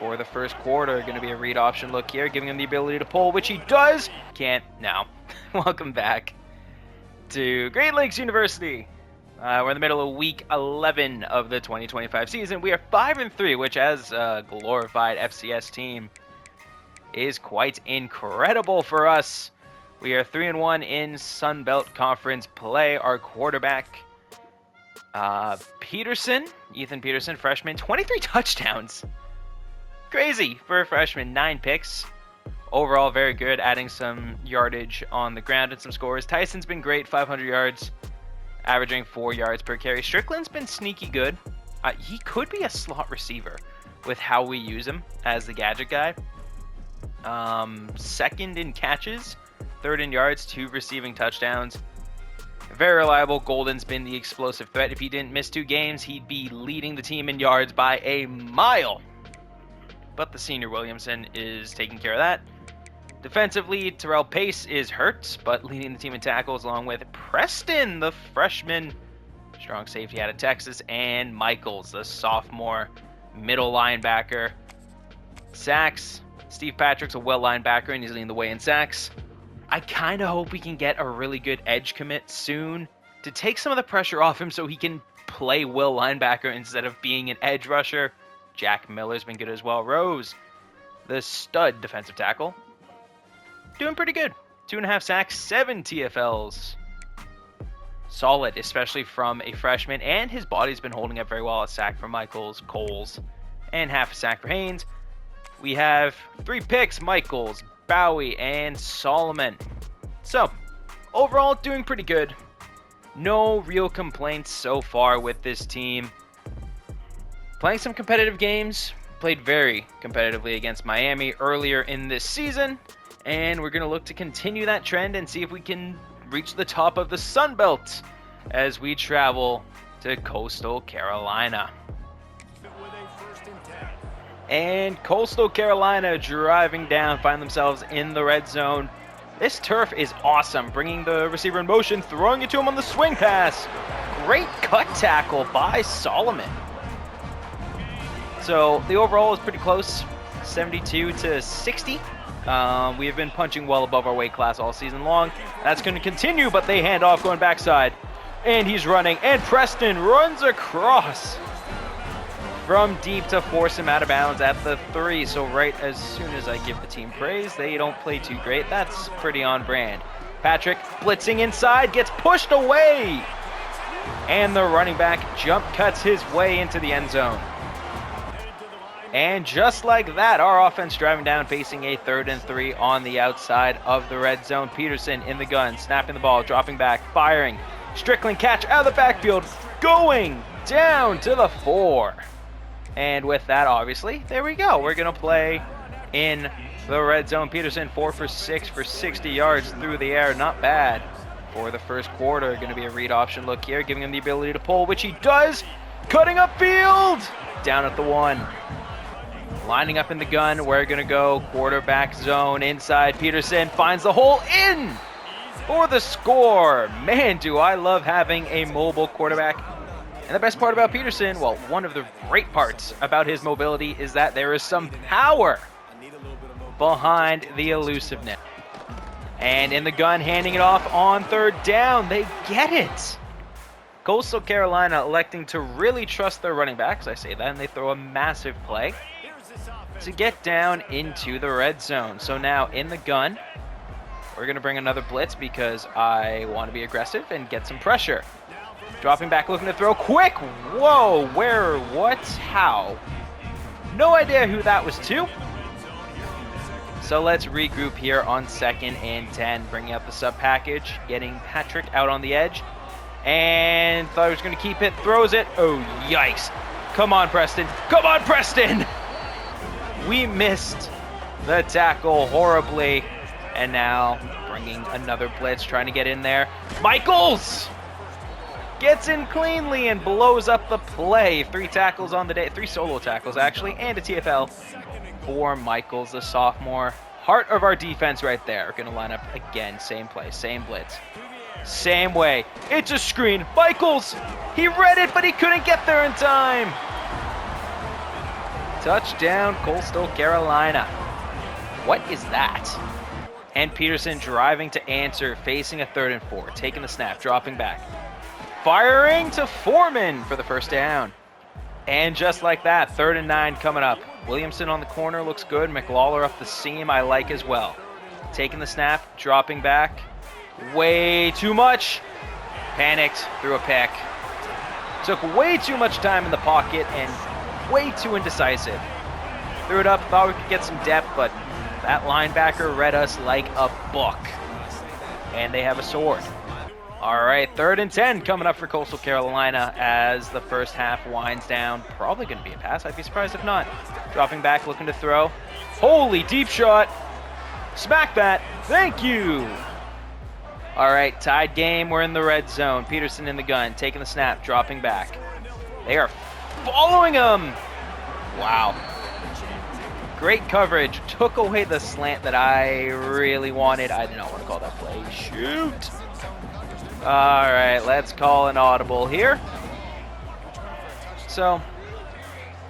for the first quarter. Going to be a read option look here, giving him the ability to pull, which he does. Can't now. Welcome back to Great Lakes University. We're in the middle of week 11 of the 2025 season. We are 5-3, which as a glorified FCS team is quite incredible for us. We are 3-1 in Sun Belt Conference play. Our quarterback, Peterson, Ethan Peterson, freshman, 23 touchdowns. Crazy for a freshman, 9 picks. Overall, very good, adding some yardage on the ground and some scores. Tyson's been great, 500 yards. Averaging 4 yards per carry. Strickland's been sneaky good. He could be a slot receiver with how we use him as the gadget guy. Second in catches, third in yards, 2 receiving touchdowns. Very reliable. Golden's been the explosive threat. If he didn't miss 2 games, he'd be leading the team in yards by a mile. But the senior Williamson is taking care of that. Defensively, Terrell Pace is hurt, but leading the team in tackles along with Preston, the freshman, strong safety out of Texas, and Michaels, the sophomore middle linebacker. Sacks, Steve Patrick's a well linebacker, and he's leading the way in sacks. I kind of hope we can get a really good edge commit soon to take some of the pressure off him so he can play will linebacker instead of being an edge rusher. Jack Miller's been good as well. Rose, the stud defensive tackle, doing pretty good. 2.5 sacks, 7 TFLs. Solid, especially from a freshman, and his body's been holding up very well. A sack for Michaels, Coles, and half a sack for Haynes. We have 3 picks, Michaels, Bowie, and Solomon. So, overall, doing pretty good. No real complaints so far with this team. Playing some competitive games. Played very competitively against Miami earlier in this season. And we're going to look to continue that trend and see if we can reach the top of the Sun Belt as we travel to Coastal Carolina. And Coastal Carolina driving down, find themselves in the red zone. This turf is awesome, bringing the receiver in motion, throwing it to him on the swing pass. Great cut tackle by Solomon. So the overall is pretty close, 72-60. We have been punching well above our weight class all season long. That's going to continue, but they hand off going backside. And he's running, and Preston runs across from deep to force him out of bounds at the 3. So right as soon as I give the team praise, they don't play too great. That's pretty on brand. Patrick blitzing inside, gets pushed away. And the running back jump cuts his way into the end zone. And just like that, our offense driving down, facing a 3rd and 3 on the outside of the red zone. Peterson in the gun, snapping the ball, dropping back, firing. Strickland catch out of the backfield, going down to the 4. And with that, obviously, there we go. We're going to play in the red zone. Peterson 4 for 6 for 60 yards through the air. Not bad for the first quarter. Going to be a read option look here, giving him the ability to pull, which he does. Cutting upfield, down at the 1. Lining up in the gun, we're going to go quarterback zone inside. Peterson finds the hole in for the score. Man, do I love having a mobile quarterback. And the best part about Peterson, well, one of the great parts about his mobility is that there is some power behind the elusiveness. And in the gun, handing it off on 3rd down. They get it. Coastal Carolina electing to really trust their running backs. I say that, and they throw a massive play to get down into the red zone. So now in the gun, we're going to bring another blitz because I want to be aggressive and get some pressure. Dropping back, looking to throw quick. Whoa, where, what, how? No idea who that was to. So let's regroup here on 2nd and 10, bringing up the sub package, getting Patrick out on the edge. And thought he was going to keep it, throws it. Oh, yikes. Come on, Preston. Come on, Preston! We missed the tackle horribly. And now bringing another blitz, trying to get in there. Michaels gets in cleanly and blows up the play. 3 tackles on the day, 3 solo tackles actually, and a TFL for Michaels, the sophomore. Heart of our defense right there. Going to line up again, same play, same blitz. Same way. It's a screen. Michaels, he read it, but he couldn't get there in time. Touchdown, Coastal Carolina. What is that? And Peterson driving to answer, facing a 3rd and 4. Taking the snap, dropping back. Firing to Foreman for the first down. And just like that, 3rd and 9 coming up. Williamson on the corner looks good. McLawler up the seam, I like as well. Taking the snap, dropping back. Way too much. Panicked, threw a pick. Took way too much time in the pocket and way too indecisive. Threw it up, thought we could get some depth, but that linebacker read us like a book. And they have a sword. All right, 3rd and 10 coming up for Coastal Carolina as the first half winds down. Probably going to be a pass. I'd be surprised if not. Dropping back, looking to throw. Holy deep shot. Smack that. Thank you. All right, tied game. We're in the red zone. Peterson in the gun, taking the snap, dropping back. They are following him. Wow. Great coverage. Took away the slant that I really wanted. I did not want to call that play. Shoot. All right, let's call an audible here. So,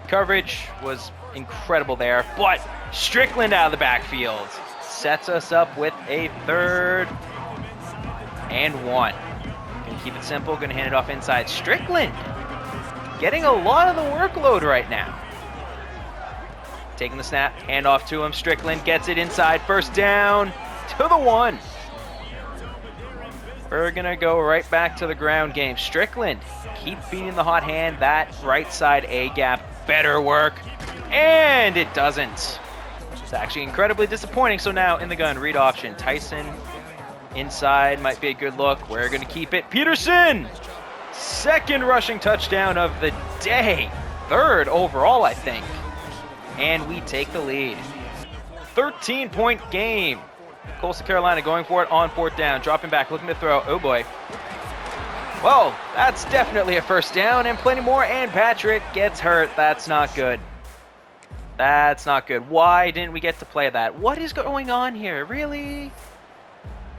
coverage was incredible there, but Strickland out of the backfield sets us up with a 3rd and 1. Gonna keep it simple, gonna hand it off inside. Strickland getting a lot of the workload right now. Taking the snap, hand off to him. Strickland gets it inside, first down to the 1. We're gonna go right back to the ground game. Strickland, keep beating the hot hand. That right side A gap better work, and it doesn't. It's actually incredibly disappointing. So now in the gun, read option. Tyson inside might be a good look. We're gonna keep it. Peterson, 2nd rushing touchdown of the day. 3rd overall, I think. And we take the lead. 13-point game. Coastal Carolina going for it on 4th down. Dropping back, looking to throw. Oh boy. Well, that's definitely a first down and plenty more. And Patrick gets hurt. That's not good. That's not good. Why didn't we get to play that? What is going on here? Really?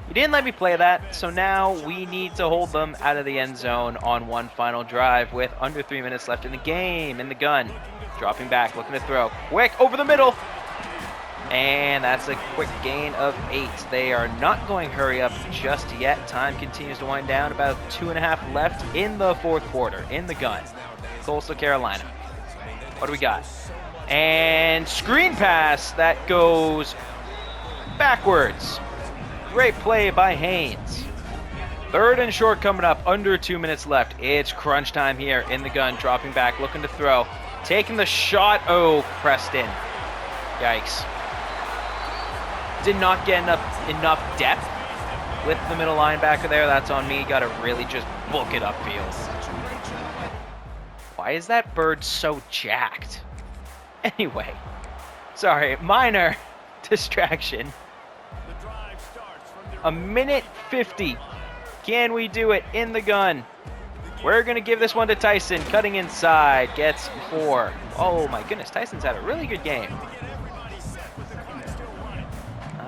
You didn't let me play that. So now we need to hold them out of the end zone on one final drive with under 3 minutes left in the game. In the gun. Dropping back, looking to throw. Quick, over the middle. And that's a quick gain of 8. They are not going hurry up just yet. Time continues to wind down. About 2.5 left in the 4th quarter. In the gun. Coastal Carolina. What do we got? And screen pass that goes backwards. Great play by Haynes. 3rd and short coming up. Under 2 minutes left. It's crunch time here in the gun. Dropping back, looking to throw. Taking the shot. Oh, Preston. Yikes. Did not get enough depth with the middle linebacker there. That's on me. Got to really just book it upfield. Why is that bird so jacked? Anyway, sorry, minor distraction. 1:50. Can we do it in the gun? We're going to give this one to Tyson. Cutting inside. Gets 4. Oh my goodness, Tyson's had a really good game.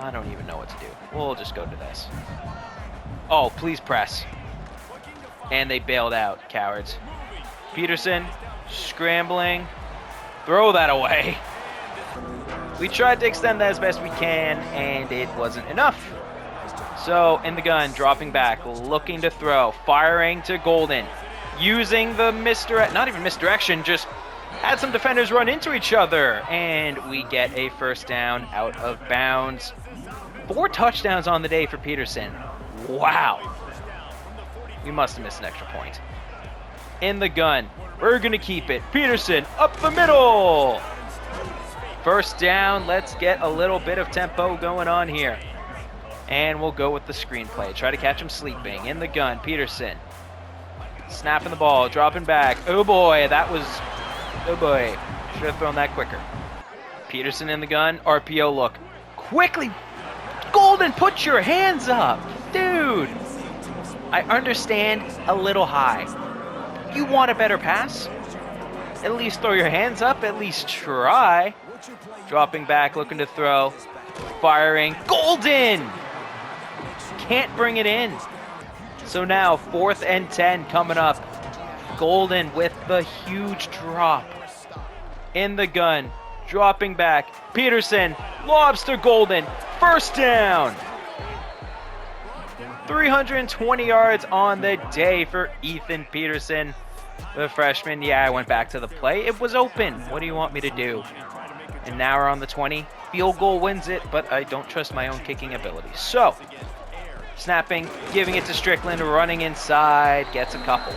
I don't even know what to do. We'll just go to this. Oh, please press. And they bailed out, cowards. Peterson, scrambling. Throw that away. We tried to extend that as best we can, and it wasn't enough. So, in the gun, dropping back, looking to throw. Firing to Golden. Using the not even misdirection, just had some defenders run into each other. And we get a first down out of bounds. 4 touchdowns on the day for Peterson. Wow. We must have missed an extra point. In the gun. We're going to keep it. Peterson up the middle. First down. Let's get a little bit of tempo going on here. And we'll go with the screenplay. Try to catch him sleeping. In the gun. Peterson. Snapping the ball. Dropping back. Oh boy. That was... Oh boy. Should have thrown that quicker. Peterson in the gun. RPO look. Quickly. Golden, put your hands up. Dude. I understand a little high. You want a better pass? At least throw your hands up. At least try. Dropping back, looking to throw. Firing. Golden! Can't bring it in. So now, 4th and 10 coming up. Golden with the huge drop. in the gun, dropping back. Peterson, lobster golden, first down. 320 yards on the day for Ethan Peterson, the freshman. Yeah, I went back to the play. It was open. What do you want me to do? And now we're on the 20. Field goal wins it, but I don't trust my own kicking ability. So, snapping, giving it to Strickland, running inside, gets a couple.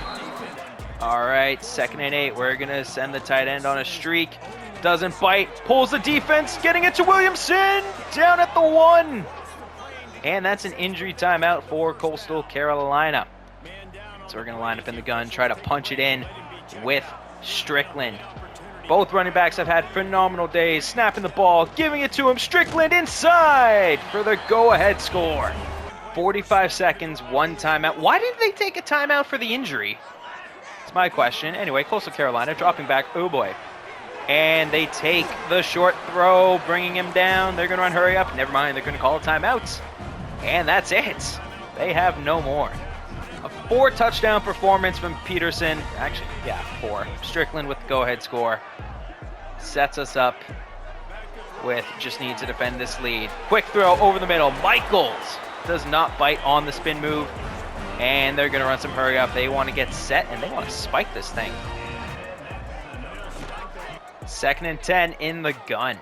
All right, 2nd and 8. We're going to send the tight end on a streak. Doesn't bite, pulls the defense, getting it to Williamson, down at the 1. And that's an injury timeout for Coastal Carolina. So we're going to line up in the gun, try to punch it in with Strickland. Both running backs have had phenomenal days, snapping the ball, giving it to him. Strickland inside for the go-ahead score. 45 seconds, 1 timeout. Why didn't they take a timeout for the injury? It's my question. Anyway, Coastal Carolina dropping back. Oh boy. And they take the short throw, bringing him down. They're going to run hurry up. Never mind, they're going to call a timeout. And that's it. They have no more. A 4-touchdown performance from Peterson. Actually, yeah, 4. Strickland with the go-ahead score. Sets us up with just need to defend this lead. Quick throw over the middle. Michaels does not bite on the spin move. And they're going to run some hurry up. They want to get set, and they want to spike this thing. 2nd and 10 in the gun.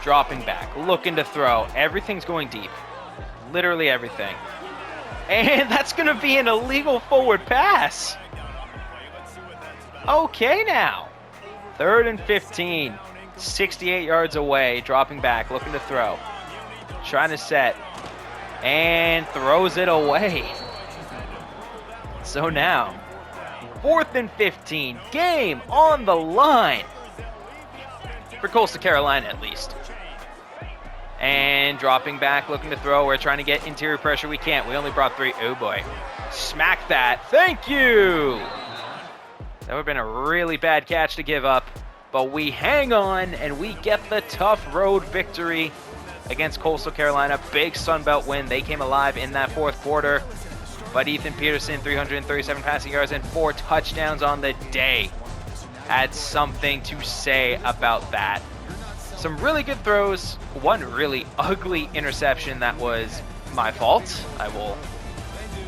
Dropping back, looking to throw. Everything's going deep. Literally everything. And that's going to be an illegal forward pass. Okay now. 3rd and 15. 68 yards away. Dropping back, looking to throw. Trying to set. And throws it away. So now, 4th and 15. Game on the line. For Coastal Carolina, at least. And dropping back, looking to throw. We're trying to get interior pressure. We can't. We only brought 3. Oh, boy. Smack that. Thank you. That would have been a really bad catch to give up. But we hang on, and we get the tough road victory against Coastal Carolina. Big Sun Belt win. They came alive in that 4th quarter. But Ethan Peterson, 337 passing yards and 4 touchdowns on the day. Had something to say about that. Some really good throws, one really ugly interception that was my fault. I will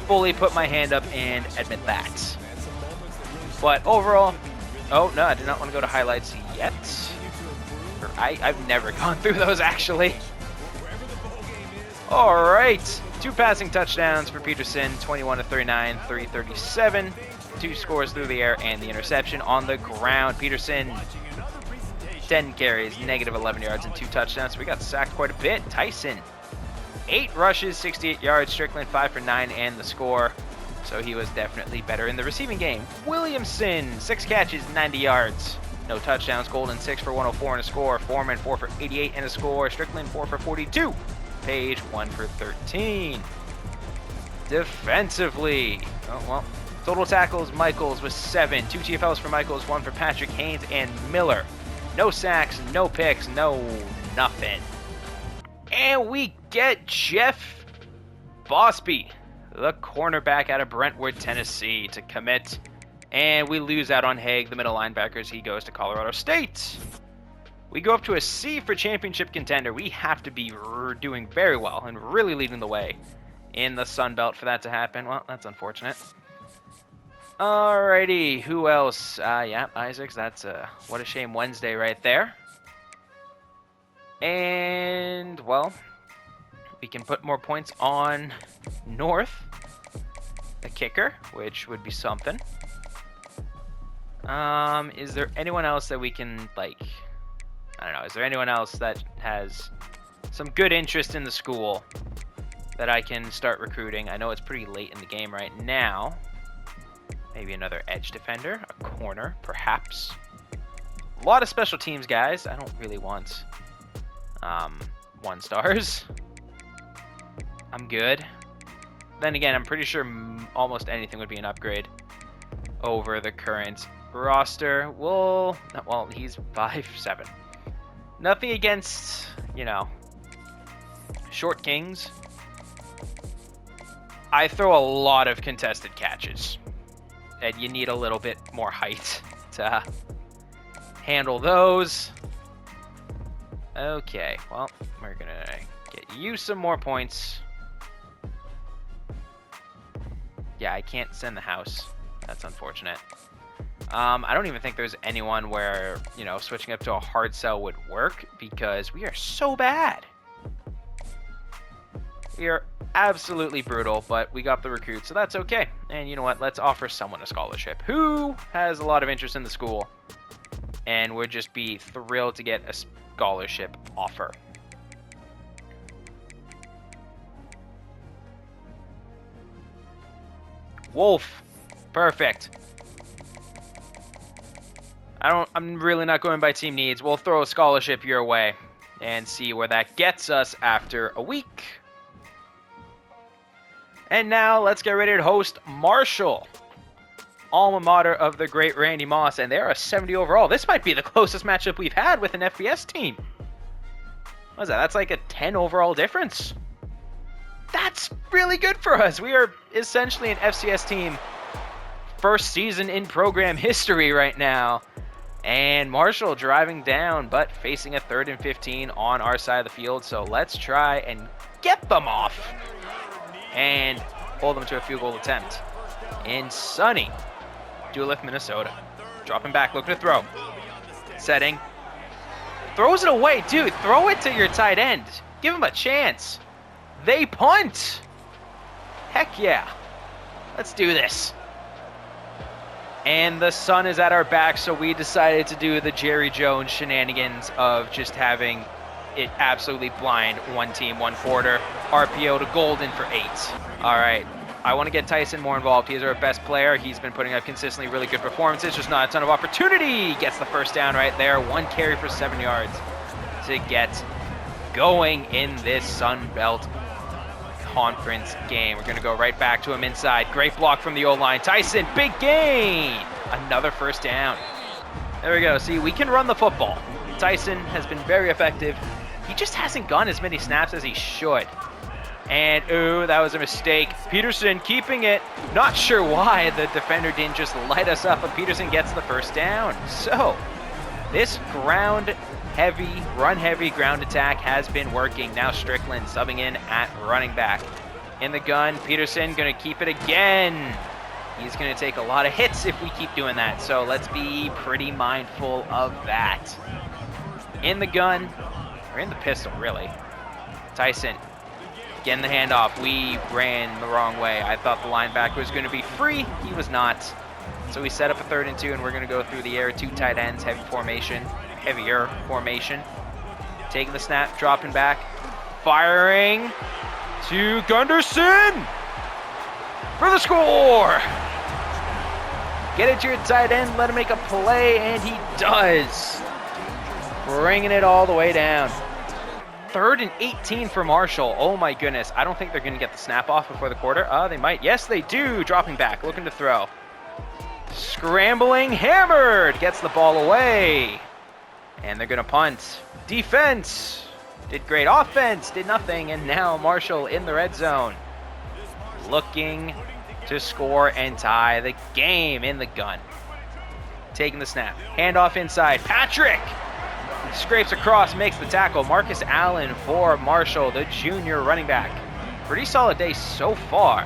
fully put my hand up and admit that. But overall, oh no, I did not want to go to highlights yet. I've never gone through those actually. All right, 2 passing touchdowns for Peterson, 21-39, 337. 2 scores through the air and the interception on the ground. Peterson, 10 carries, negative 11 yards and 2 touchdowns. We got sacked quite a bit. Tyson, 8 rushes, 68 yards. Strickland, 5 for 9 and the score. So he was definitely better in the receiving game. Williamson, 6 catches, 90 yards. No touchdowns. Golden, 6 for 104 and a score. Foreman, 4 for 88 and a score. Strickland, 4 for 42. Page, 1 for 13. Defensively, oh well. Total tackles, Michaels with 7. 2 TFLs for Michaels, 1 for Patrick Haynes and Miller. No sacks, no picks, no nothing. And we get Jeff Bosby, the cornerback out of Brentwood, Tennessee, to commit. And we lose out on Haig, the middle linebackers. He goes to Colorado State. We go up to a C for championship contender. We have to be doing very well and really leading the way in the Sun Belt for that to happen. Well, that's unfortunate. Alrighty, who else? Yeah, Isaacs, that's what a shame Wednesday right there. And, well, we can put more points on North, the kicker, which would be something. Is there anyone else that we can, like, I don't know, is there anyone else that has some good interest in the school that I can start recruiting? I know it's pretty late in the game right now. Maybe another edge defender, a corner, perhaps. A lot of special teams guys. I don't really want 1 stars. I'm good. Then again, I'm pretty sure almost anything would be an upgrade over the current roster. Well, he's 5'7". Nothing against, you know, short kings. I throw a lot of contested catches. And you need a little bit more height to handle those. Okay, well, we're going to get you some more points. Yeah, I can't send the house. That's unfortunate. I don't even think there's anyone where, you know, switching up to a hard sell would work because we are so bad. We are absolutely brutal, but we got the recruit, so that's okay. And you know what? Let's offer someone a scholarship who has a lot of interest in the school and would just be thrilled to get a scholarship offer. Wolf. Perfect. I'm really not going by team needs. We'll throw a scholarship your way and see where that gets us after a week. And now let's get ready to host Marshall, alma mater of the great Randy Moss, and they're a 70 overall. This might be the closest matchup we've had with an FBS team. What is that? That's like a 10 overall difference. That's really good for us. We are essentially an FCS team. First season in program history right now. And Marshall driving down, but facing a 3rd and 15 on our side of the field. So let's try and get them off and hold them to a field goal attempt in sunny Duluth, Minnesota. Dropping back, looking to throw. Setting. Throws it away. Dude, throw it to your tight end. Give him a chance. They punt. Heck yeah. Let's do this. And the sun is at our back, so we decided to do the Jerry Jones shenanigans of just having it absolutely blind. One team, one quarter. RPO to Golden for 8. All right. I want to get Tyson more involved. He's our best player. He's been putting up consistently really good performances. Just not a ton of opportunity. Gets the first down right there. 1 carry for 7 yards to get going in this Sun Belt Conference game. We're going to go right back to him inside. Great block from the O-line. Tyson, big gain. Another first down. There we go. See, we can run the football. Tyson has been very effective. He just hasn't gotten as many snaps as he should. And, ooh, that was a mistake. Peterson keeping it. Not sure why the defender didn't just light us up, but Peterson gets the first down. So, this ground-heavy, run-heavy ground attack has been working. Now Strickland subbing in at running back. In the gun, Peterson going to keep it again. He's going to take a lot of hits if we keep doing that. So, let's be pretty mindful of that. In the gun, or in the pistol, really. Tyson. Getting the handoff. We ran the wrong way. I thought the linebacker was going to be free. He was not. So we set up a 3rd and 2, and we're going to go through the air. 2 tight ends, heavier formation. Taking the snap, dropping back, firing to Gunderson for the score. Get it to your tight end, let him make a play, and he does. Bringing it all the way down. 3rd and 18 for Marshall. Oh my goodness. I don't think they're going to get the snap off before the quarter. They might. Yes, they do. Dropping back, looking to throw. Scrambling, hammered. Gets the ball away. And they're going to punt. Defense did great. Offense did nothing. And now Marshall in the red zone. Looking to score and tie the game in the gun. Taking the snap. Handoff inside. Patrick scrapes across, makes the tackle. Marcus Allen for Marshall, the junior running back. Pretty solid day so far.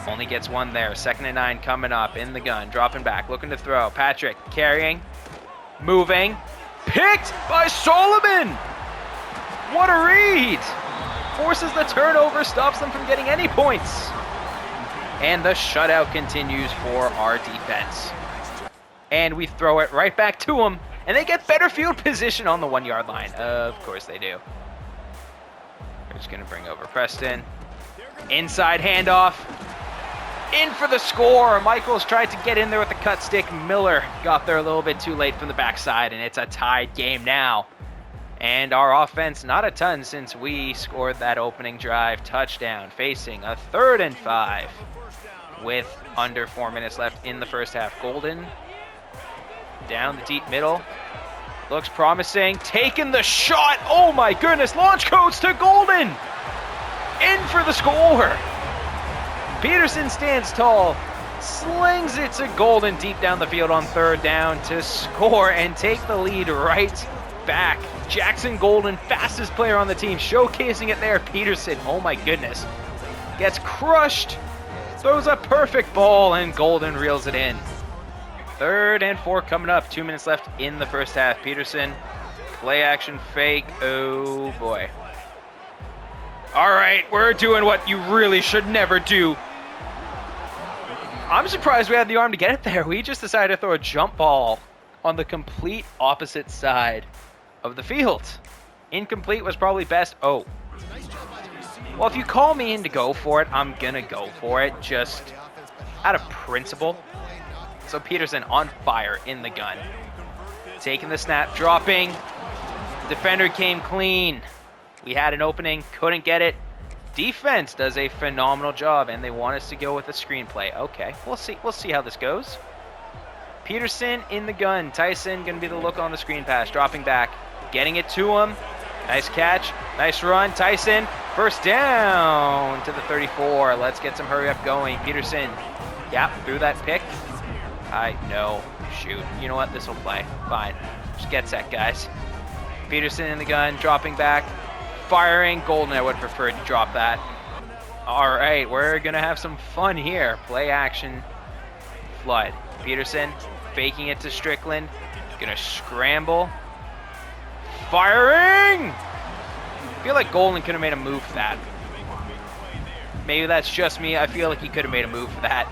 Only gets 1 there. 2nd and 9 coming up in the gun. Dropping back, looking to throw. Patrick carrying, moving. Picked by Solomon. What a read. Forces the turnover, stops them from getting any points. And the shutout continues for our defense. And we throw it right back to them. And they get better field position on the 1-yard line. Of course they do. We're just going to bring over Preston. Inside handoff. In for the score. Michaels tried to get in there with the cut stick. Miller got there a little bit too late from the backside, and it's a tied game now. And our offense, not a ton since we scored that opening drive touchdown, facing a 3rd and 5 with under 4 minutes left in the first half. Golden down the deep middle. Looks promising. Taking the shot. Oh my goodness. Launch codes to Golden. In for the score. Peterson stands tall. slings it to Golden deep down the field on third down to score and take the lead right back. Jackson Golden, fastest player on the team, showcasing it there. Peterson, oh my goodness, gets crushed, throws a perfect ball, and Golden reels it in. 3rd and 4 coming up, 2 minutes left in the first half. Peterson, play action fake, oh boy. All right, we're doing what you really should never do. I'm surprised we had the arm to get it there. We just decided to throw a jump ball on the complete opposite side of the field. Incomplete was probably best. Oh. Well, if you call me in to go for it, I'm going to go for it just out of principle. So Peterson on fire in the gun. Taking the snap, dropping. Defender came clean. We had an opening, couldn't get it. Defense does a phenomenal job, and they want us to go with a screenplay. Okay, we'll see how this goes. Peterson in the gun. Tyson going to be the look on the screen pass, dropping back, getting it to him. Nice catch, nice run. Tyson, first down to the 34. Let's get some hurry up going. Peterson, yep, threw that pick. I know, shoot. You know what? This will play. Fine. Just get set, guys. Peterson in the gun, dropping back. Firing. Golden, I would prefer to drop that. All right, we're going to have some fun here. Play action. Flood. Peterson faking it to Strickland. Going to scramble. Firing! I feel like Golden could have made a move for that. Maybe that's just me. I feel like he could have made a move for that.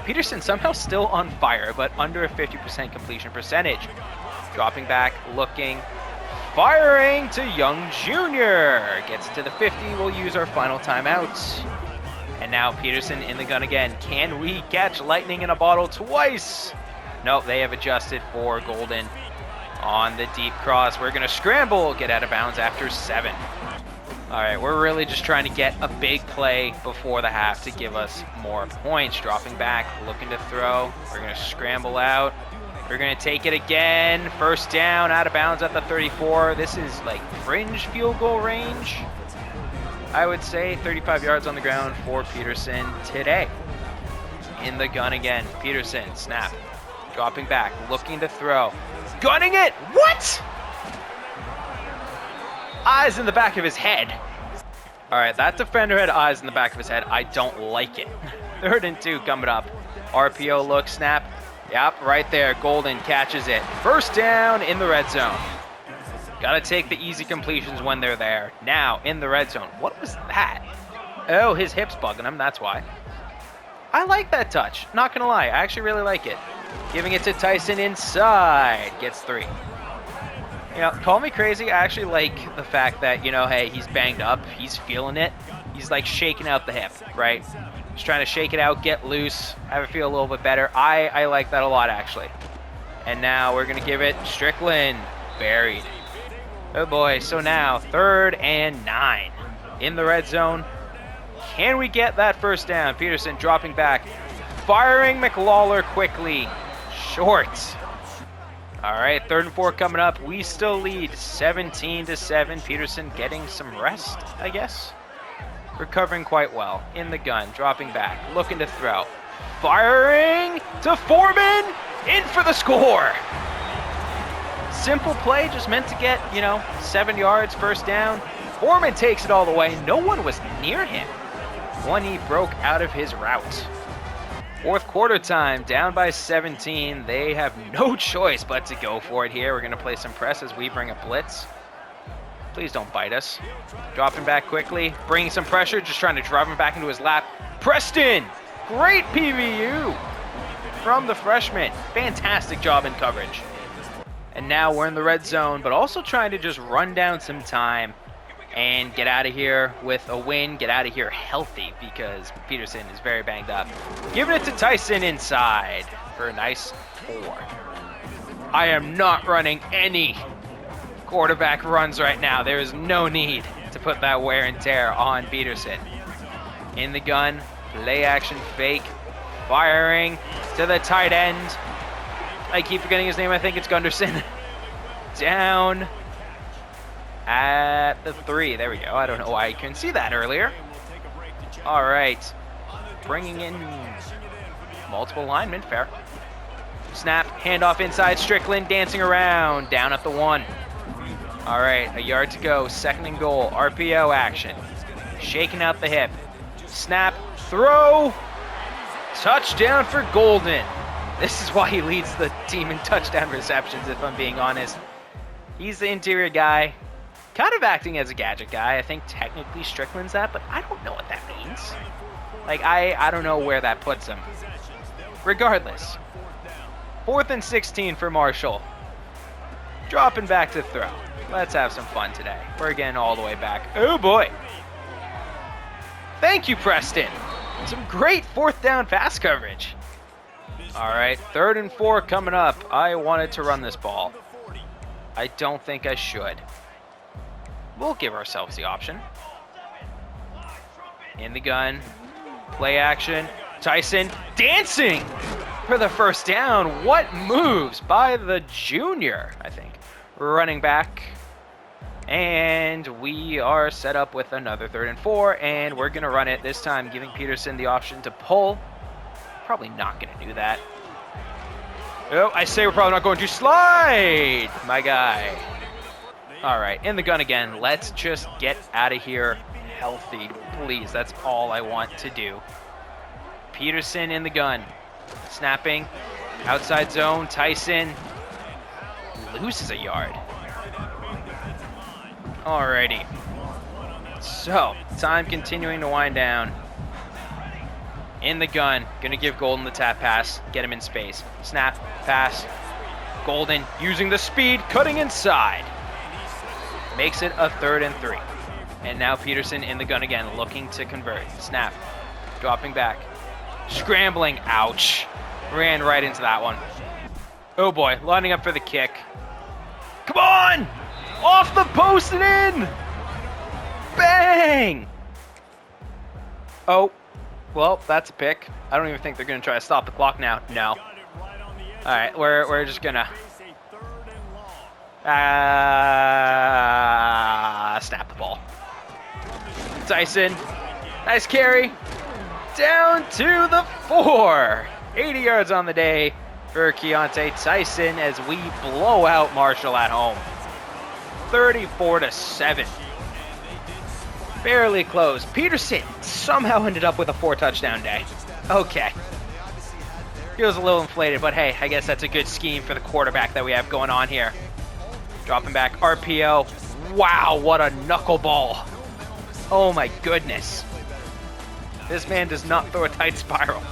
Peterson somehow still on fire, but under a 50% completion percentage. Dropping back, looking. Firing to Young Jr. Gets to the 50. We'll use our final timeout. And now Peterson in the gun again. Can we catch lightning in a bottle twice? Nope, they have adjusted for Golden on the deep cross. We're going to scramble, get out of bounds after 7. All right, we're really just trying to get a big play before the half to give us more points. Dropping back, looking to throw. We're going to scramble out. We're going to take it again. First down, out of bounds at the 34. This is like fringe field goal range, I would say. 35 yards on the ground for Peterson today. In the gun again. Peterson, snap. Dropping back, looking to throw. Gunning it! What? Eyes in the back of his head. All right, that defender had eyes in the back of his head. I don't like it. 3rd and 2 coming up. RPO look, snap. Yep, right there. Golden catches it. First down in the red zone. Got to take the easy completions when they're there. Now, in the red zone. What was that? Oh, his hip's bugging him. That's why. I like that touch. Not going to lie. I actually really like it. Giving it to Tyson inside. Gets 3. You know, call me crazy. I actually like the fact that, you know, hey, he's banged up. He's feeling it. He's like shaking out the hip, right? Just trying to shake it out, get loose, have it feel a little bit better. I like that a lot, actually. And now we're going to give it Strickland. Buried. Oh, boy. So now 3rd and 9 in the red zone. Can we get that first down? Peterson dropping back. Firing McLawler quickly. Short. All right, 3rd and 4 coming up. We still lead 17-7. Peterson getting some rest, I guess. Recovering quite well. In the gun, dropping back, looking to throw. Firing to Foreman, in for the score. Simple play, just meant to get, 7 yards, first down. Foreman takes it all the way. No one was near him when he broke out of his route. 4th quarter time, down by 17. They have no choice but to go for it here. We're going to play some press as we bring a blitz. Please don't bite us. Dropping back quickly, bringing some pressure, just trying to drive him back into his lap. Preston, great PVU from the freshman. Fantastic job in coverage. And now we're in the red zone, but also trying to just run down some time and get out of here with a win, get out of here healthy because Peterson is very banged up. Giving it to Tyson inside for a nice 4. I am not running any quarterback runs right now. There is no need to put that wear and tear on Peterson. In the gun, play action fake, firing to the tight end. I keep forgetting his name. I think it's Gunderson. Down at the 3. There we go. I don't know why I couldn't see that earlier. All right. Bringing in multiple linemen, fair. Snap, handoff inside, Strickland dancing around, down at the 1. All right, a yard to go, 2nd and goal, RPO action. Shaking out the hip. Snap, throw, touchdown for Golden. This is why he leads the team in touchdown receptions, if I'm being honest. He's the interior guy, kind of acting as a gadget guy. I think technically Strickland's that, but I don't know what that means. Like, I don't know where that puts him. Regardless, 4th and 16 for Marshall. Dropping back to throw. Let's have some fun today. We're getting all the way back. Oh boy. Thank you, Preston. Some great 4th down pass coverage. All right, 3rd and 4 coming up. I wanted to run this ball. I don't think I should. We'll give ourselves the option. In the gun. Play action. Tyson dancing for the 1st down. What moves by the junior, I think. Running back. And we are set up with another 3rd and 4, and we're going to run it this time, giving Peterson the option to pull. Probably not going to do that. Oh, I say we're probably not going to slide, my guy. All right, in the gun again. Let's just get out of here healthy, please. That's all I want to do. Peterson in the gun. Snapping. Outside zone. Tyson loses a yard. Alrighty. So, time continuing to wind down. In the gun. Gonna give Golden the tap pass. Get him in space. Snap. Pass. Golden using the speed. Cutting inside. Makes it a 3rd and 3. And now Peterson in the gun again. Looking to convert. Snap. Dropping back. Scrambling. Ouch. Ran right into that one. Oh boy. Lining up for the kick. Come on! Off the post and in! Bang! Oh, well, that's a pick. I don't even think they're going to try to stop the clock now. No. All right, we're just going to snap the ball. Tyson, nice carry. Down to the 4. 80 yards on the day for Keontae Tyson as we blow out Marshall at home. 34-7. Barely close. Peterson somehow ended up with a 4-touchdown day. Okay. Feels a little inflated, but hey, I guess that's a good scheme for the quarterback that we have going on here. Dropping back, RPO. Wow, what a knuckleball. Oh my goodness. This man does not throw a tight spiral.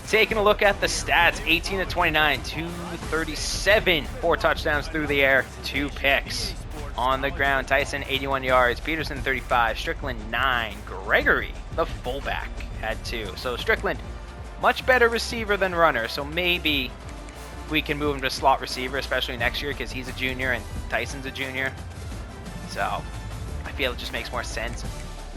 Taking a look at the stats, 18-29, 237, 4 touchdowns through the air, 2 picks. On the ground, Tyson 81 yards, Peterson 35, Strickland 9, Gregory, the fullback, had 2. So Strickland, much better receiver than runner, so maybe we can move him to slot receiver, especially next year because he's a junior and Tyson's a junior. So I feel it just makes more sense.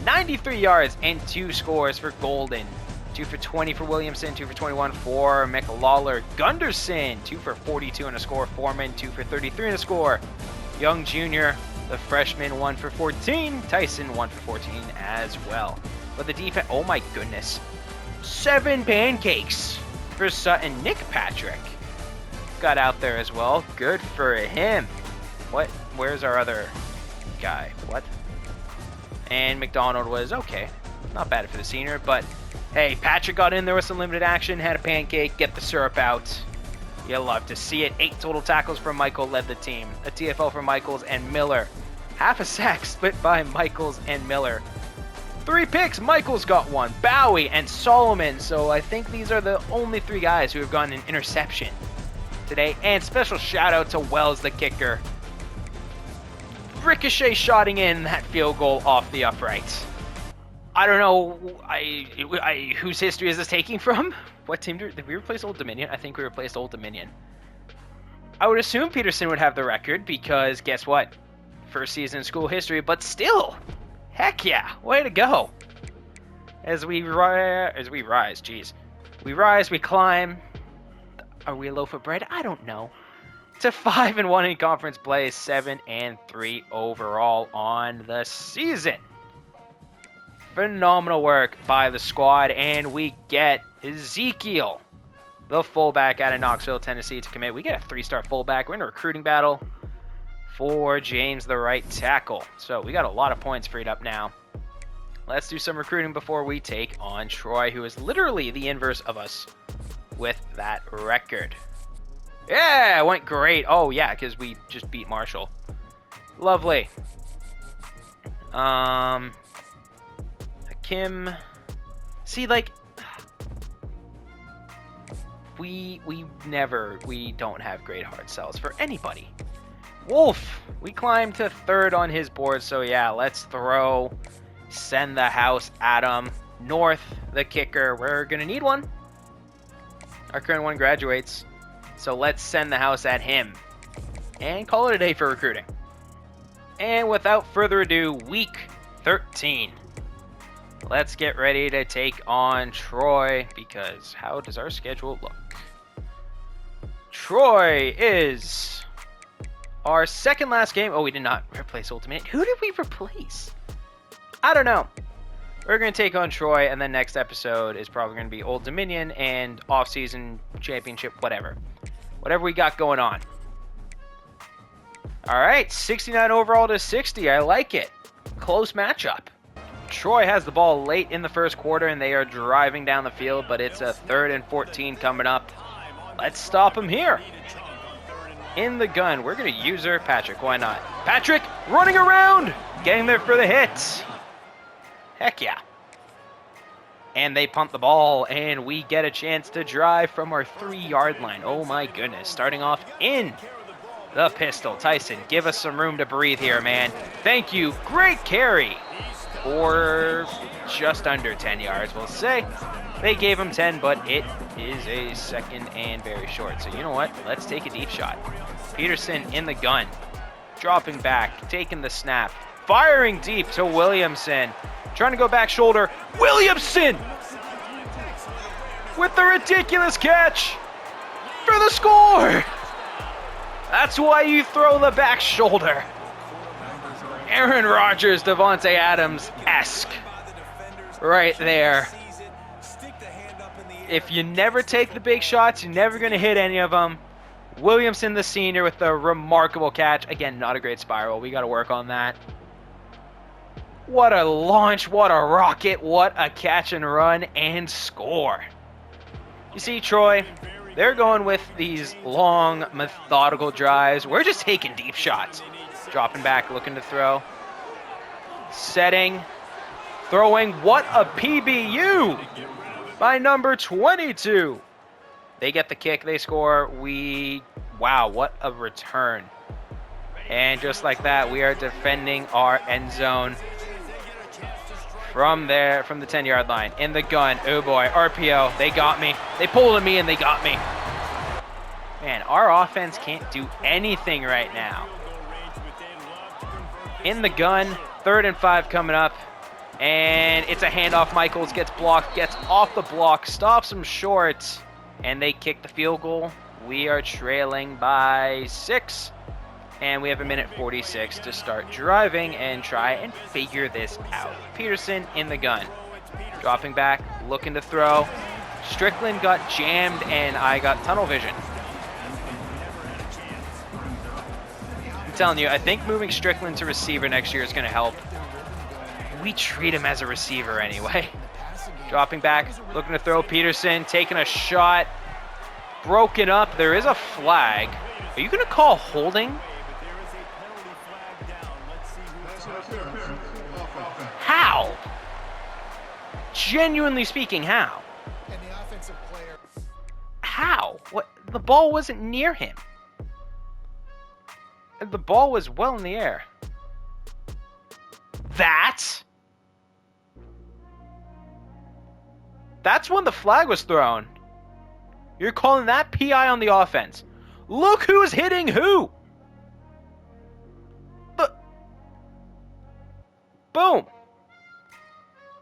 93 yards and 2 scores for Golden. 2 for 20 for Williamson, 2 for 21 for McLawler. Gunderson, 2 for 42 and a score. Foreman, 2 for 33 and a score. Young Jr., the freshman, 1 for 14. Tyson, 1 for 14 as well. But the defense, oh my goodness. 7 pancakes for Sutton. Nick Patrick got out there as well. Good for him. What? Where's our other guy? What? And McDonald was okay. Not bad for the senior, but hey, Patrick got in there with some limited action, had a pancake, get the syrup out. You love to see it. 8 total tackles from Michael led the team. A TFL for Michaels and Miller. Half a sack split by Michaels and Miller. 3 picks, Michaels got 1. Bowie and Solomon. So I think these are the only 3 guys who have gotten an interception today. And special shout out to Wells, the kicker. Ricochet shotting in that field goal off the upright. I don't know whose history is this taking from? What team did we replace Old Dominion? I think we replaced Old Dominion. I would assume Peterson would have the record because guess what? First season in school history, but still, heck yeah, way to go. As we rise, geez. We rise, we climb. Are we a loaf of bread? I don't know. To 5-1 in conference play, 7-3 overall on the season. Phenomenal work by the squad, and we get Ezekiel the fullback out of Knoxville, Tennessee to commit. We get a 3-star fullback. We're in a recruiting battle for James, the right tackle. So we got a lot of points freed up now. Let's do some recruiting before we take on Troy, who is literally the inverse of us with that record. Yeah, it went great. Oh, yeah, because we just beat Marshall. Lovely. Kim. See, like, we don't have great hard sells for anybody. Wolf, we climbed to 3rd on his board, so yeah, let's throw. Send the house at him. North, the kicker. We're going to need one. Our current one graduates. So let's send the house at him. And call it a day for recruiting. And without further ado, week 13. Let's get ready to take on Troy, because how does our schedule look? Troy is our second last game. Oh, we did not replace Ultimate. Who did we replace? I don't know. We're going to take on Troy, and then next episode is probably going to be Old Dominion and off-season championship, whatever. Whatever we got going on. All right, 69 overall to 60. I like it. Close matchup. Troy has the ball late in the first quarter, and they are driving down the field, but it's a 3rd and 14 coming up. Let's stop them here. In the gun, we're going to use her. Patrick, why not? Patrick running around, getting there for the hit. Heck yeah. And they punt the ball, and we get a chance to drive from our 3-yard line. Oh my goodness. Starting off in the pistol. Tyson, give us some room to breathe here, man. Thank you. Great carry. For just under 10 yards, we'll say. They gave him 10, but it is a 2nd and very short. So you know what? Let's take a deep shot. Peterson in the gun. Dropping back. Taking the snap. Firing deep to Williamson. Trying to go back shoulder. Williamson! With the ridiculous catch! For the score! That's why you throw the back shoulder. Aaron Rodgers, Devontae Adams-esque. Right there. If you never take the big shots, you're never going to hit any of them. Williamson, the senior, with a remarkable catch. Again, not a great spiral. We got to work on that. What a launch, what a rocket, what a catch and run and score. You see, Troy, they're going with these long, methodical drives. We're just taking deep shots. Dropping back, looking to throw. Setting. Throwing. What a PBU by number 22. They get the kick, they score. Wow, what a return. And just like that, we are defending our end zone. From there, from the 10-yard line, in the gun. Oh boy, RPO, they got me. They pulled at me and they got me. Man, our offense can't do anything right now. In the gun, 3rd and 5 coming up. And it's a handoff. Michaels gets blocked, gets off the block, stops him short. And they kick the field goal. We are trailing by 6. And we have a minute 46 to start driving and try and figure this out. Peterson in the gun. Dropping back, looking to throw. Strickland got jammed and I got tunnel vision. I'm telling you, I think moving Strickland to receiver next year is going to help. We treat him as a receiver anyway. Dropping back, looking to throw. Peterson taking a shot. Broken up. There is a flag. Are you going to call holding? How? Genuinely speaking, how? How? What? The ball wasn't near him. The ball was well in the air. That's when the flag was thrown. You're calling that PI on the offense. Look who's hitting who. Boom.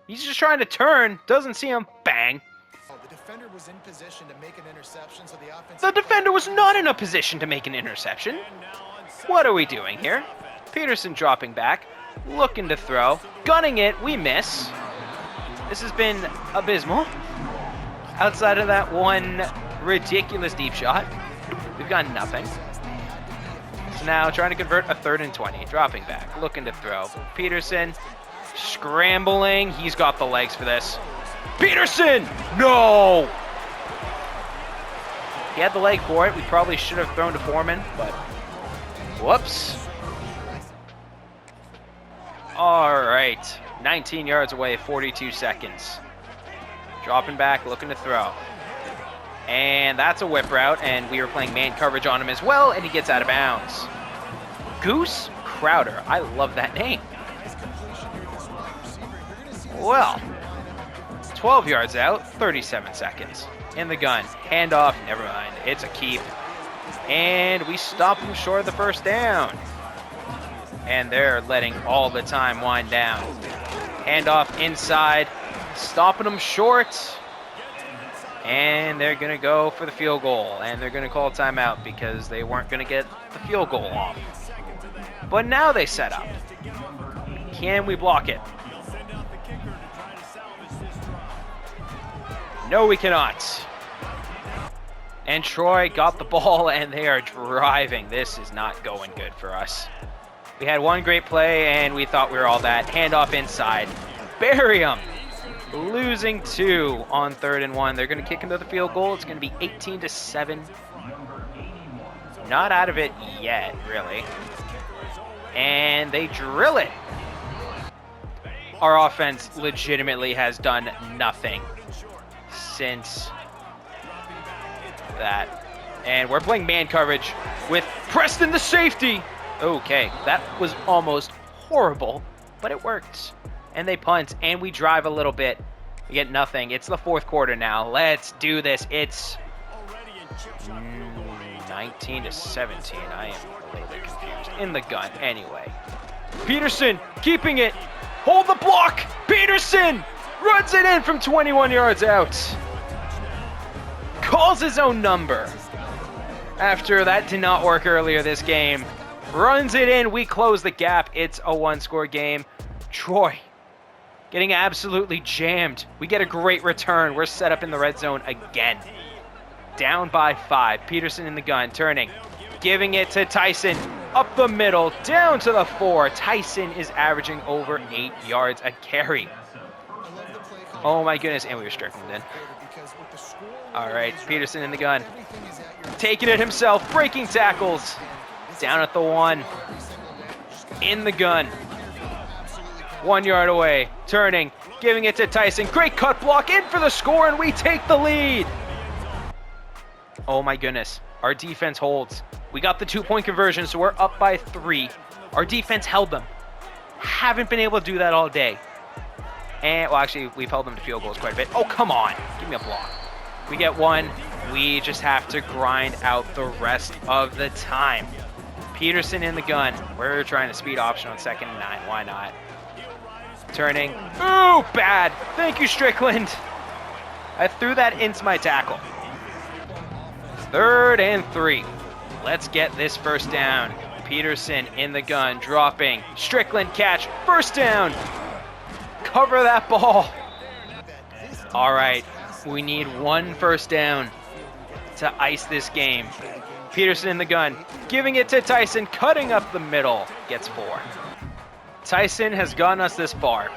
He's just trying to turn. Doesn't see him. Bang. The defender was in position to make an interception, so the offense... The defender was not in a position to make an interception. What are we doing here? Peterson dropping back. Looking to throw. Gunning it. We miss. This has been abysmal. Outside of that one ridiculous deep shot. We've got nothing. So now trying to convert a 3rd and 20. Dropping back, looking to throw. Peterson scrambling. He's got the legs for this. Peterson! No! He had the leg for it. We probably should have thrown to Foreman, but whoops. All right, 19 yards away, 42 seconds. Dropping back, looking to throw. And that's a whip route, and we were playing man coverage on him as well, and he gets out of bounds. Goose Crowder. I love that name. Well, 12 yards out, 37 seconds. In the gun, handoff, never mind, it's a keep. And we stop him short of the first down. And they're letting all the time wind down. Handoff inside, stopping them short. And they're gonna go for the field goal. And they're gonna call a timeout because they weren't gonna get the field goal off. But now they set up. Can we block it? No, we cannot. And Troy got the ball, and they are driving. This is not going good for us. We had one great play, and we thought we were all that. Handoff inside. Bury him. Losing 2 on 3rd and 1. They're going to kick into the field goal. It's going to be 18-7. Not out of it yet, really. And they drill it. Our offense legitimately has done nothing since that. And we're playing man coverage with Preston the safety. Okay, that was almost horrible, but it worked. And they punt, and we drive a little bit. We get nothing. It's the 4th quarter now. Let's do this. It's 19-17. I am a little bit confused. In the gun, anyway. Peterson keeping it. Hold the block. Peterson runs it in from 21 yards out. Calls his own number. After that did not work earlier this game. Runs it in. We close the gap. It's a 1-score game. Troy getting absolutely jammed. We get a great return. We're set up in the red zone again. Down by 5. Peterson in the gun, turning. Giving it to Tyson. Up the middle, down to the 4. Tyson is averaging over 8 yards a carry. Oh my goodness, and we were stricken then. All right, Peterson in the gun. Taking it himself, breaking tackles. Down at the 1. In the gun. 1 yard away, turning, giving it to Tyson. Great cut block, in for the score, and we take the lead. Oh my goodness, our defense holds. We got the 2-point conversion, so we're up by 3. Our defense held them. Haven't been able to do that all day. And, well, actually, we've held them to field goals quite a bit. Oh, come on. Give me a block. We get 1. We just have to grind out the rest of the time. Peterson in the gun. We're trying to speed option on 2nd and 9. Why not? Turning. Ooh, bad. Thank you, Strickland. I threw that into my tackle. 3rd and 3. Let's get this first down. Peterson in the gun, dropping. Strickland catch. First down. Cover that ball. All right. We need 1 first down to ice this game. Peterson in the gun, giving it to Tyson, cutting up the middle. Gets 4. Tyson has gotten us this far.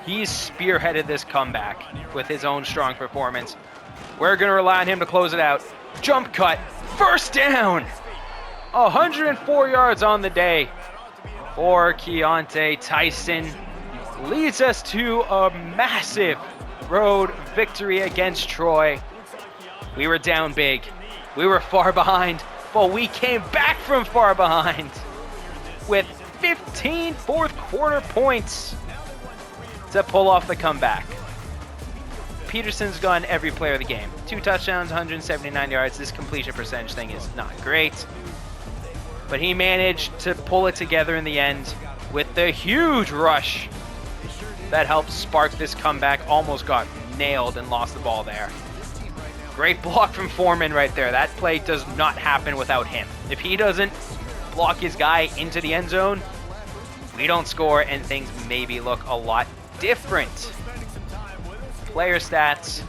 He's spearheaded this comeback with his own strong performance. We're going to rely on him to close it out. Jump cut. First down. 104 yards on the day for Keontae Tyson. Leads us to a massive road victory against Troy. We were down big. We were far behind, but we came back from far behind with 15 fourth quarter points to pull off the comeback. Peterson's gone every player of the game. 2 touchdowns, 179 yards. This completion percentage thing is not great, but he managed to pull it together in the end with the huge rush that helped spark this comeback. Almost got nailed and lost the ball there. Great block from Foreman right there. That play does not happen without him. If he doesn't block his guy into the end zone, we don't score, and things maybe look a lot different. Player stats.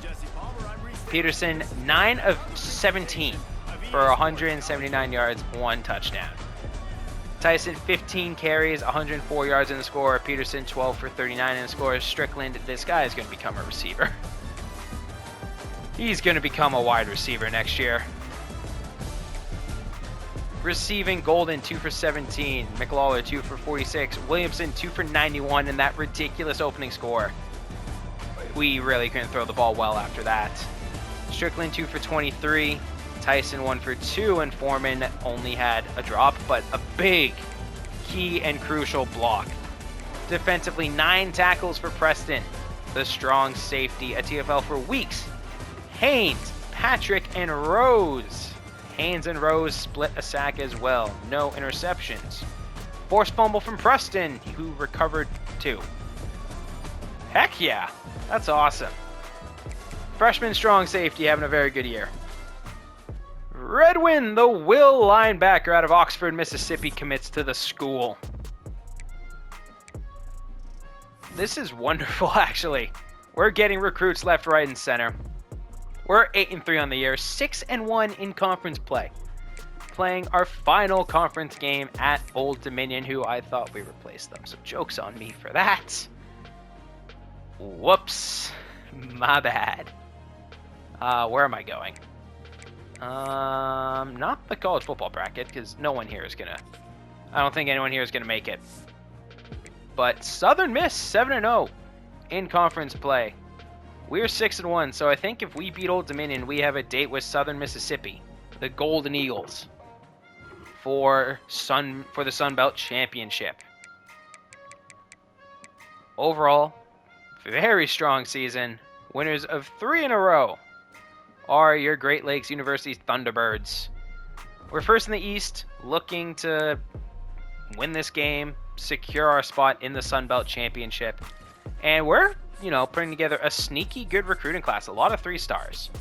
Peterson, 9 of 17 for 179 yards, 1 touchdown. Tyson, 15 carries, 104 yards in the score. Peterson, 12 for 39 in the score. Strickland, this guy is going to become a receiver. He's going to become a wide receiver next year. Receiving, Golden, 2 for 17. McLawler, 2 for 46. Williamson, 2 for 91 in that ridiculous opening score. We really couldn't throw the ball well after that. Strickland, 2 for 23. Tyson, 1 for 2. And Foreman only had a drop, but a big, key, and crucial block. Defensively, 9 tackles for Preston, the strong safety at TFL for weeks. Haynes, Patrick, and Rose. Haynes and Rose split a sack as well. No interceptions. Forced fumble from Preston, who recovered 2. Heck yeah, that's awesome. Freshman strong safety having a very good year. Redwin, the Will linebacker out of Oxford, Mississippi, commits to the school. This is wonderful, actually. We're getting recruits left, right, and center. We're 8-3 on the year, 6-1 in conference play. Playing our final conference game at Old Dominion, who I thought we replaced them. So joke's on me for that. Whoops. My bad. Where am I going? Not the college football bracket, because no one here is gonna... I don't think anyone here is gonna make it. But Southern Miss, 7-0 in conference play. We're 6-1, so I think if we beat Old Dominion, we have a date with Southern Mississippi, the Golden Eagles, for the Sun Belt Championship. Overall, very strong season. Winners of 3 in a row are your Great Lakes University Thunderbirds. We're first in the East, looking to win this game, secure our spot in the Sun Belt Championship, and we're putting together a sneaky good recruiting class. A lot of 3 stars,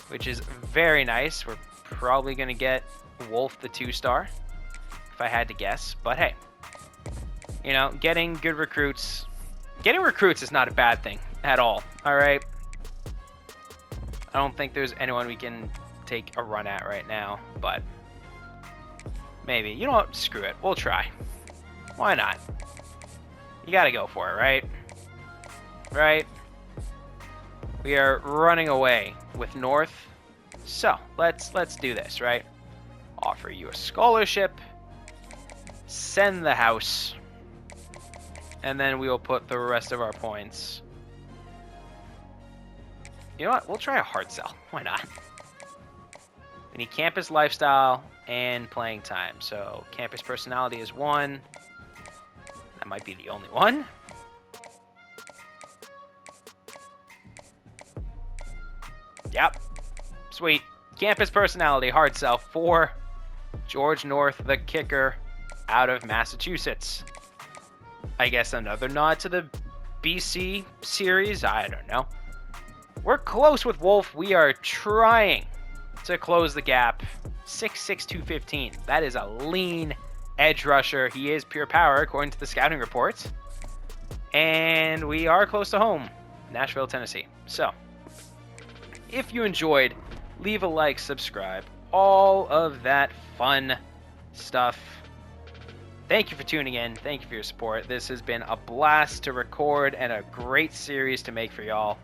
which is very nice. We're probably going to get Wolf the 2-star, if I had to guess. But hey, getting good recruits. Getting recruits is not a bad thing at all. All right. I don't think there's anyone we can take a run at right now, but maybe. You know what? Screw it. We'll try. Why not? You got to go for it, right? Right? We are running away with North. So, let's do this, right? Offer you a scholarship. Send the house. And then we will put the rest of our points. You know what? We'll try a hard sell. Why not? We need campus lifestyle and playing time. So, campus personality is 1. That might be the only one. Yep. Sweet. Campus personality, hard sell for George North, the kicker out of Massachusetts. I guess another nod to the BC series. I don't know. We're close with Wolf. We are trying to close the gap. 6'6", 215. That is a lean edge rusher. He is pure power, according to the scouting reports. And we are close to home, Nashville, Tennessee. So, if you enjoyed, leave a like, subscribe, all of that fun stuff. Thank you for tuning in. Thank you for your support. This has been a blast to record and a great series to make for y'all.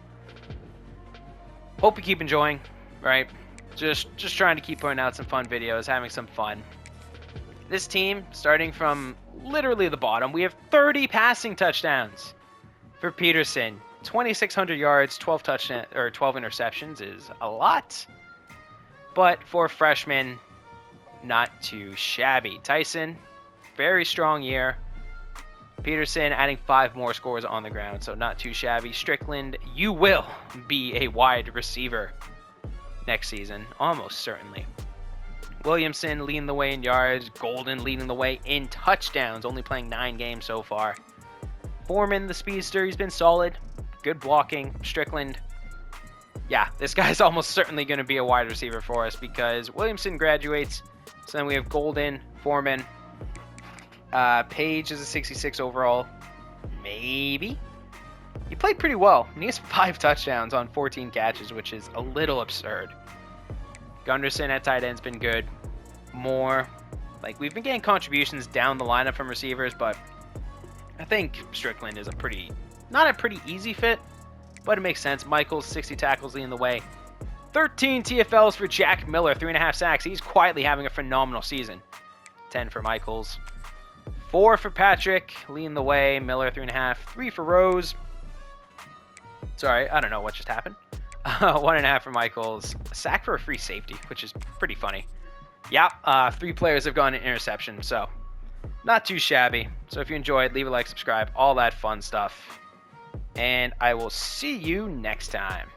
Hope you keep enjoying, right? Just trying to keep putting out some fun videos, having some fun. This team, starting from literally the bottom, we have 30 passing touchdowns for Peterson. 2,600 yards, 12 interceptions is a lot. But for freshmen, not too shabby. Tyson, very strong year. Peterson adding 5 more scores on the ground, so not too shabby. Strickland, you will be a wide receiver next season, almost certainly. Williamson leading the way in yards. Golden leading the way in touchdowns, only playing 9 games so far. Foreman, the speedster, he's been solid. Good blocking. Strickland, yeah, this guy's almost certainly going to be a wide receiver for us because Williamson graduates. So then we have Golden, Foreman. Page is a 66 overall. Maybe. he played pretty well. And he has 5 touchdowns on 14 catches, which is a little absurd. Gunderson at tight end's been good. Moore. Like, we've been getting contributions down the lineup from receivers, but I think Strickland is not a pretty easy fit, but it makes sense. Michaels, 60 tackles leading the way. 13 TFLs for Jack Miller, 3.5 sacks. He's quietly having a phenomenal season. 10 for Michaels. 4 for Patrick, leading the way. Miller, 3.5. 3 for Rose. Sorry, I don't know what just happened. 1.5 for Michaels. A sack for a free safety, which is pretty funny. Yep, 3 players have gone in interception, so not too shabby. So if you enjoyed, leave a like, subscribe, all that fun stuff. And I will see you next time.